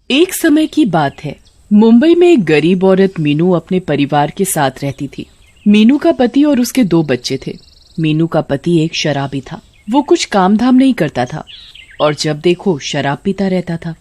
एक समय की बात है। मुंबई में एक गरीब औरत मीनू अपने परिवार के साथ रहती थी। मीनू का पति और उसके 2 बच्चे थे। मीनू का पति एक शराबी था। वो कुछ काम धाम नहीं करता था और जब देखो शराब पीता रहता था।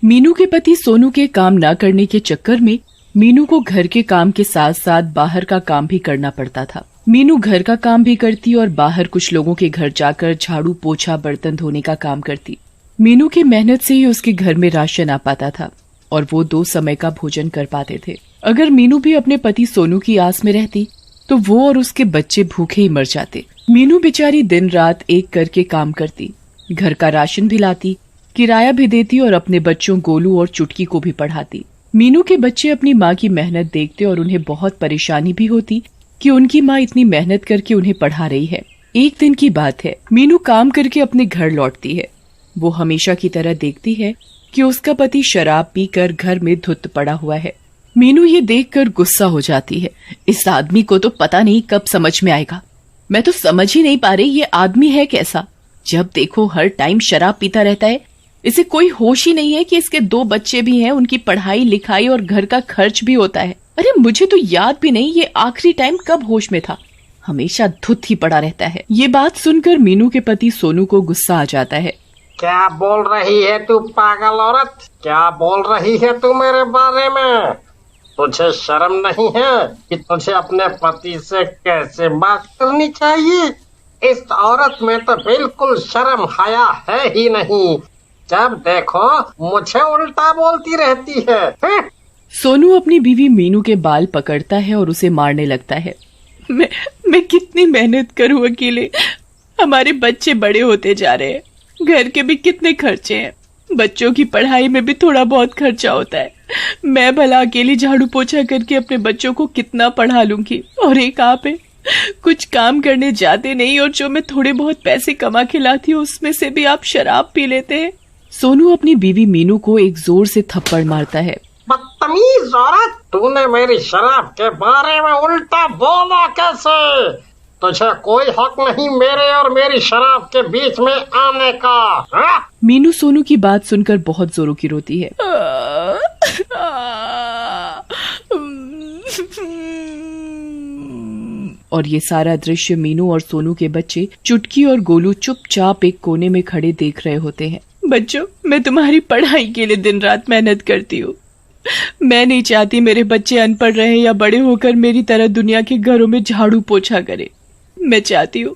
मीनू के पति सोनू के काम न करने के चक्कर में मीनू को घर के काम के साथ साथ बाहर का काम भी करना पड़ता था। मीनू घर का काम भी करती और बाहर कुछ लोगों के घर जाकर झाड़ू पोछा बर्तन धोने का काम करती। मीनू की मेहनत से ही उसके घर में राशन आ पाता था और वो 2 समय का भोजन कर पाते थे। अगर मीनू भी अपने पति सोनू की आस में रहती तो वो और उसके बच्चे भूखे ही मर जाते। मीनू बेचारी दिन रात एक करके काम करती, घर का राशन भी लाती, किराया भी देती और अपने बच्चों गोलू और चुटकी को भी पढ़ाती। मीनू के बच्चे अपनी माँ की मेहनत देखते और उन्हें बहुत परेशानी भी होती कि उनकी माँ इतनी मेहनत करके उन्हें पढ़ा रही है। एक दिन की बात है, मीनू काम करके अपने घर लौटती है। वो हमेशा की तरह देखती है कि उसका पति शराब पीकर घर में धुत पड़ा हुआ है। मीनू ये देखकर गुस्सा हो जाती है। इस आदमी को तो पता नहीं कब समझ में आएगा। मैं तो समझ ही नहीं पा रही ये आदमी है कैसा। जब देखो हर टाइम शराब पीता रहता है। इसे कोई होश ही नहीं है कि इसके 2 बच्चे भी हैं, उनकी पढ़ाई लिखाई और घर का खर्च भी होता है। अरे मुझे तो याद भी नहीं ये आखिरी टाइम कब होश में था। हमेशा धुत ही पड़ा रहता है। ये बात सुनकर मीनू के पति सोनू को गुस्सा आ जाता है। क्या बोल रही है तू पागल औरत? क्या बोल रही है तू मेरे बारे में? तुझे शर्म नहीं है कि तुझे अपने पति से कैसे बात करनी चाहिए? इस औरत में तो बिल्कुल शर्म हया है ही नहीं। जब देखो मुझे उल्टा बोलती रहती है। सोनू अपनी बीवी मीनू के बाल पकड़ता है और उसे मारने लगता है। मैं कितनी मेहनत करूं अकेले। हमारे बच्चे बड़े होते जा रहे हैं, घर के भी कितने खर्चे हैं, बच्चों की पढ़ाई में भी थोड़ा बहुत खर्चा होता है। मैं भला अकेली झाड़ू पोछा करके अपने बच्चों को कितना पढ़ा लूंगी। और एक आप है, कुछ काम करने जाते नहीं और जो मैं थोड़े बहुत पैसे कमा के लाती हूँ उसमें से भी आप शराब पी लेते हैं। सोनू अपनी बीवी मीनू को एक जोर से थप्पड़ मारता है। बदतमीज औरत, तूने मेरी शराब के बारे में उल्टा बोला कैसे? तुझे कोई हक नहीं मेरे और मेरी शराब के बीच में आने का। हा? मीनू सोनू की बात सुनकर बहुत जोरों की रोती है। और ये सारा दृश्य मीनू और सोनू के बच्चे चुटकी और गोलू चुपचाप एक कोने में खड़े देख रहे होते हैं। बच्चों, मैं तुम्हारी पढ़ाई के लिए दिन रात मेहनत करती हूँ। मैं नहीं चाहती मेरे बच्चे अनपढ़ रहे या बड़े होकर मेरी तरह दुनिया के घरों में झाड़ू पोछा करे। मैं चाहती हूँ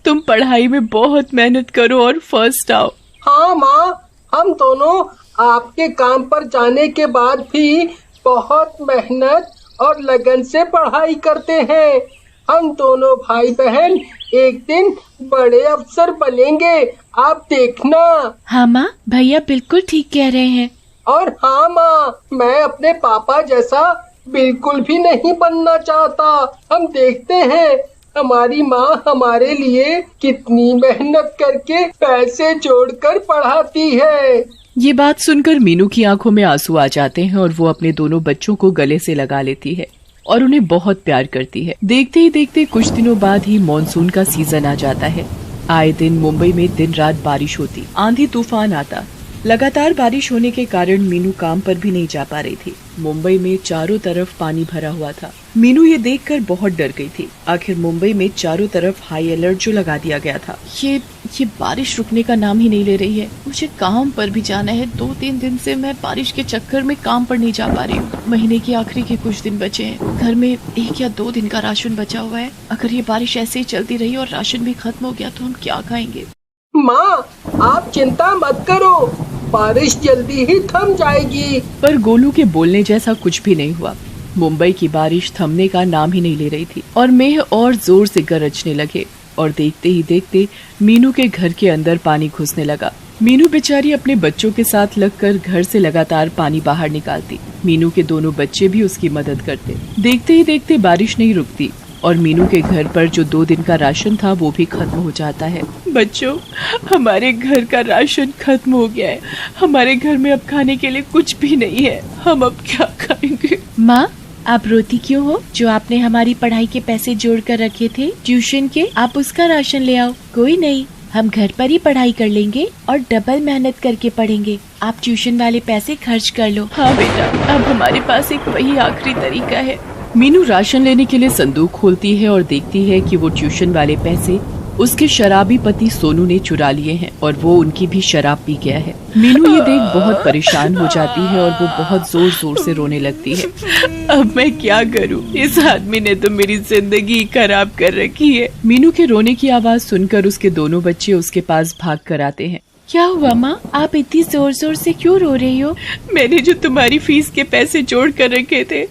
तुम पढ़ाई में बहुत मेहनत करो और फर्स्ट आओ। हाँ माँ, हम दोनों आपके काम पर जाने के बाद भी बहुत मेहनत और लगन से पढ़ाई करते हैं। हम दोनों भाई बहन एक दिन बड़े अफसर बनेंगे, आप देखना। हाँ माँ, भैया बिल्कुल ठीक कह रहे हैं। और हाँ माँ, मैं अपने पापा जैसा बिल्कुल भी नहीं बनना चाहता। हम देखते हैं हमारी माँ हमारे लिए कितनी मेहनत करके पैसे जोड़कर पढ़ाती है। ये बात सुनकर मीनू की आंखों में आंसू आ जाते हैं और वो अपने दोनों बच्चों को गले से लगा लेती है और उन्हें बहुत प्यार करती है। देखते ही देखते कुछ दिनों बाद ही मॉनसून का सीजन आ जाता है। आए दिन मुंबई में दिन रात बारिश होती, आंधी तूफान आता। लगातार बारिश होने के कारण मीनू काम पर भी नहीं जा पा रही थी। मुंबई में चारों तरफ पानी भरा हुआ था। मीनू ये देखकर बहुत डर गई थी। आखिर मुंबई में चारों तरफ हाई अलर्ट जो लगा दिया गया था। ये बारिश रुकने का नाम ही नहीं ले रही है। मुझे काम पर भी जाना है। 2-3 दिन से मैं बारिश के चक्कर में काम पर नहीं जा पा रही हूँ। महीने की आखिरी के कुछ दिन बचे हैं। घर में 1 या 2 दिन का राशन बचा हुआ है। अगर ये बारिश ऐसे ही चलती रही और राशन भी खत्म हो गया तो हम क्या खाएंगे? माँ, आप चिंता मत करो, बारिश जल्दी ही थम जाएगी। पर गोलू के बोलने जैसा कुछ भी नहीं हुआ। मुंबई की बारिश थमने का नाम ही नहीं ले रही थी और मेघ और जोर से गरजने लगे और देखते ही देखते मीनू के घर के अंदर पानी घुसने लगा। मीनू बेचारी अपने बच्चों के साथ लगकर घर से लगातार पानी बाहर निकालती। मीनू के दोनों बच्चे भी उसकी मदद करते। देखते ही देखते बारिश नहीं रुकती और मीनू के घर पर जो 2 दिन का राशन था वो भी खत्म हो जाता है। बच्चों, हमारे घर का राशन खत्म हो गया है। हमारे घर में अब खाने के लिए कुछ भी नहीं है। हम अब क्या खाएंगे? माँ, आप रोती क्यों हो? जो आपने हमारी पढ़ाई के पैसे जोड़ कर रखे थे ट्यूशन के, आप उसका राशन ले आओ। कोई नहीं, हम घर पर ही पढ़ाई कर लेंगे और डबल मेहनत करके पढ़ेंगे। आप ट्यूशन वाले पैसे खर्च कर लो। हाँ बेटा, अब हमारे पास एक वही आखिरी तरीका है। मीनू राशन लेने के लिए संदूक खोलती है और देखती है कि वो ट्यूशन वाले पैसे उसके शराबी पति सोनू ने चुरा लिए हैं और वो उनकी भी शराब पी गया है। मीनू ये देख बहुत परेशान हो जाती है और वो बहुत जोर जोर से रोने लगती है। अब मैं क्या करूं? इस आदमी ने तो मेरी जिंदगी खराब कर रखी है। मीनू के रोने की आवाज सुनकर उसके दोनों बच्चे उसके पास भाग कर आते हैं। क्या हुआ माँ, आप इतनी जोर जोर से क्यों रो रही हो? मैंने जो तुम्हारी फीस के पैसे जोड़ कर रखे थे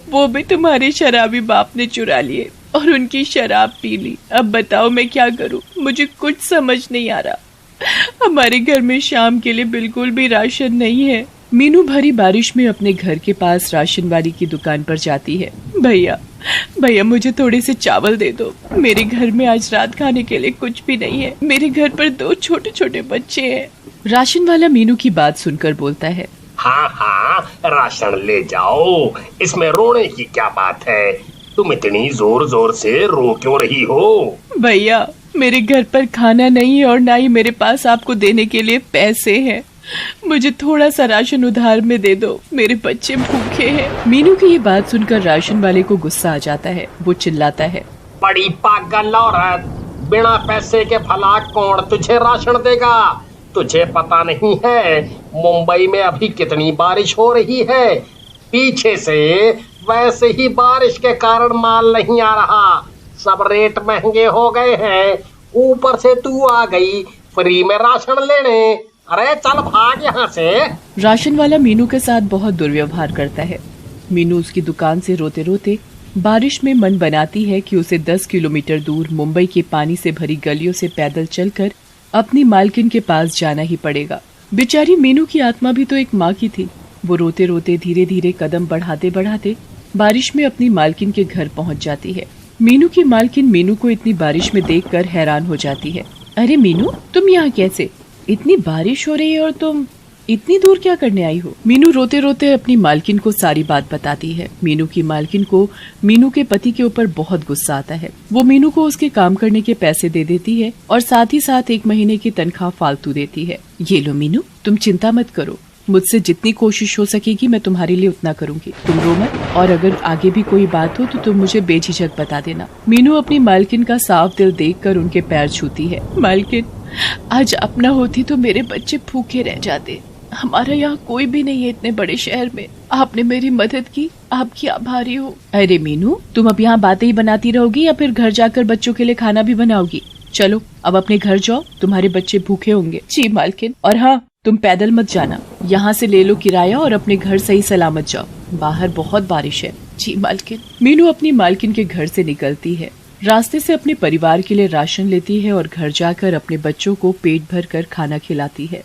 वो भी तुम्हारे शराबी बाप ने चुरा लिए और उनकी शराब पी ली। अब बताओ मैं क्या करूं? मुझे कुछ समझ नहीं आ रहा। हमारे घर में शाम के लिए बिल्कुल भी राशन नहीं है। मीनू भरी बारिश में अपने घर के पास राशन वाली की दुकान पर जाती है। भैया मुझे थोड़े से चावल दे दो। मेरे घर में आज रात खाने के लिए कुछ भी नहीं है। मेरे घर पर 2 छोटे छोटे बच्चे हैं। राशन वाला मीनू की बात सुनकर बोलता है, हाँ, राशन ले जाओ, इसमें रोने की क्या बात है? तुम इतनी जोर जोर से रो क्यों रही हो? भैया मेरे घर पर खाना नहीं है और ना ही मेरे पास आपको देने के लिए पैसे हैं। मुझे थोड़ा सा राशन उधार में दे दो, मेरे बच्चे भूखे हैं। मीनू की ये बात सुनकर राशन वाले को गुस्सा आ जाता है। वो चिल्लाता है, बड़ी पागल औरत, बिना पैसे के भला कौन तुझे राशन देगा? तुझे पता नहीं है मुंबई में अभी कितनी बारिश हो रही है? पीछे से वैसे ही बारिश के कारण माल नहीं आ रहा, सब रेट महंगे हो गए हैं, ऊपर से तू आ गई फ्री में राशन लेने। अरे चल भाग यहाँ से। राशन वाला मीनू के साथ बहुत दुर्व्यवहार करता है। मीनू उसकी दुकान से रोते रोते बारिश में मन बनाती है कि उसे 10 किलोमीटर दूर मुंबई के पानी से भरी गलियों से पैदल चलकर अपनी मालकिन के पास जाना ही पड़ेगा। बेचारी मीनू की आत्मा भी तो एक माँ की थी। वो रोते रोते धीरे धीरे कदम बढ़ाते बढ़ाते बारिश में अपनी मालकिन के घर पहुंच जाती है। मीनू की मालकिन मीनू को इतनी बारिश में देखकर हैरान हो जाती है। अरे मीनू, तुम यहाँ कैसे? इतनी बारिश हो रही है और तुम इतनी दूर क्या करने आई हो? मीनू रोते रोते अपनी मालकिन को सारी बात बताती है। मीनू की मालकिन को मीनू के पति के ऊपर बहुत गुस्सा आता है। वो मीनू को उसके काम करने के पैसे दे देती है और साथ ही साथ 1 महीने की तनख्वाह फालतू देती है। ये लो मीनू, तुम चिंता मत करो, मुझसे जितनी कोशिश हो सकेगी मैं तुम्हारे लिए उतना करूंगी। तुम रो मत, और अगर आगे भी कोई बात हो तो तुम मुझे बेझिझक बता देना। मीनू अपनी मालकिन का साफ दिल देखकर उनके पैर छूती है। मालकिन, आज अपना होती तो मेरे बच्चे भूखे रह जाते। हमारा यहाँ कोई भी नहीं है इतने बड़े शहर में। आपने मेरी मदद की, आपकी आभारी हूँ। अरे मीनू, तुम अब यहाँ बातें ही बनाती रहोगी या फिर घर जाकर बच्चों के लिए खाना भी बनाओगी? चलो अब अपने घर जाओ, तुम्हारे बच्चे भूखे होंगे। जी मालकिन। और हाँ, तुम पैदल मत जाना, यहाँ से ले लो किराया और अपने घर सही सलामत जाओ, बाहर बहुत बारिश है। जी मालकिन। मीनू अपनी मालकिन के घर से निकलती है। रास्ते से अपने परिवार के लिए राशन लेती है और घर जाकर अपने बच्चों को पेट भर कर खाना खिलाती है।